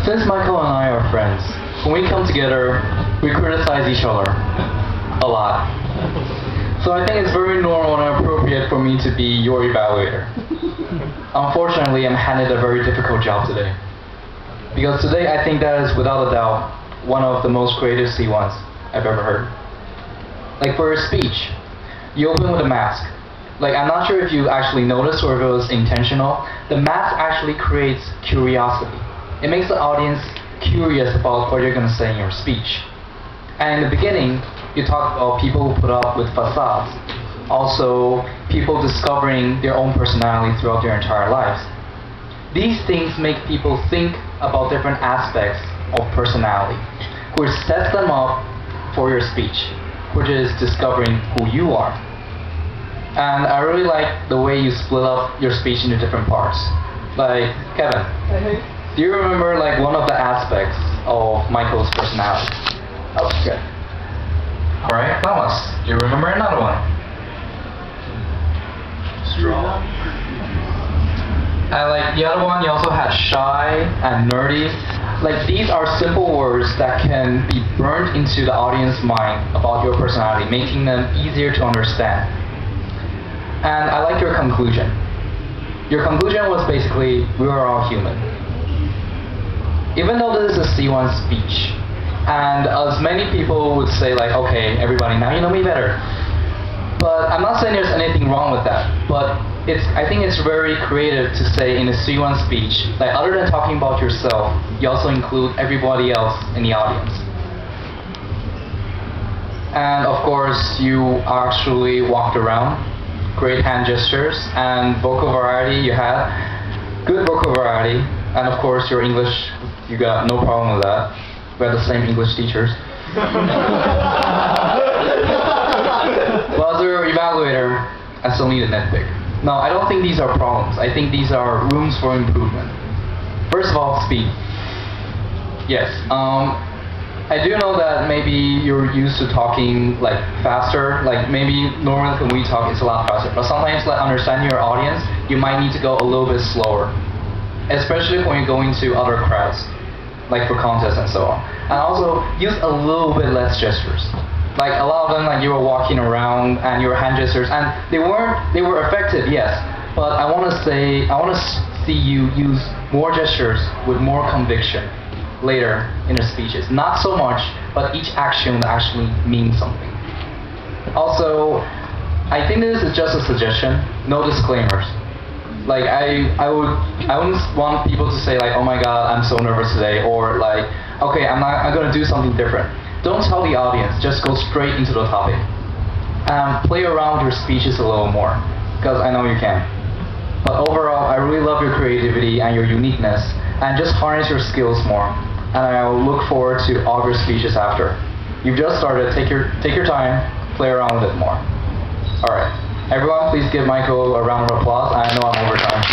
Since Michael and I are friends, when we come together, we criticize each other a lot. So I think it's very normal and appropriate for me to be your evaluator. Unfortunately, I'm handed a very difficult job today. Because today I think that is without a doubt one of the most creative C1s I've ever heard. Like for a speech, you open with a mask. Like I'm not sure if you actually noticed or if it was intentional. The mask actually creates curiosity. It makes the audience curious about what you're going to say in your speech. And in the beginning, you talk about people who put up with facades. Also, people discovering their own personality throughout their entire lives. These things make people think about different aspects of personality, which sets them up for your speech, which is discovering who you are. And I really like the way you split up your speech into different parts. Like, Kevin, do you remember like one of the aspects of Michael's personality? Oh, good. Alright, Thomas, do you remember another one? Strong. And like the other one, you also had shy and nerdy. Like these are simple words that can be burned into the audience's mind about your personality, making them easier to understand. And I like your conclusion. Your conclusion was basically, we are all human. Even though this is a C1 speech, and as many people would say like, okay, everybody, now you know me better. But I'm not saying there's anything wrong with that, but I think it's very creative to say in a C1 speech, like other than talking about yourself, you also include everybody else in the audience. And of course, you actually walked around, great hand gestures, and vocal variety you had, good vocal variety, and of course your English, you got no problem with that. We had the same English teachers. Well, as your evaluator, I still need a nitpick. No, I don't think these are problems. I think these are rooms for improvement. First of all, speed. Yes. I do know that maybe you're used to talking like faster. Like maybe normally when we talk, it's a lot faster. But sometimes, like understanding your audience, you might need to go a little bit slower, especially when you're going to other crowds, like for contests and so on. And also use a little bit less gestures. Like a lot of them, like you were walking around and your hand gestures, and they were effective, yes. But I want to see you use more gestures with more conviction later in your speeches. Not so much, but each action will actually mean something. Also, I think this is just a suggestion. No disclaimers. Like I wouldn't want people to say like, oh my god, I'm so nervous today, or like, okay, I'm gonna do something different. Don't tell the audience, just go straight into the topic. Play around with your speeches a little more, because I know you can. But overall, I really love your creativity and your uniqueness, and just harness your skills more. And I will look forward to all of your speeches after. You've just started, take your time, play around with it more. Alright, everyone please give Michael a round of applause. I know I'm over time.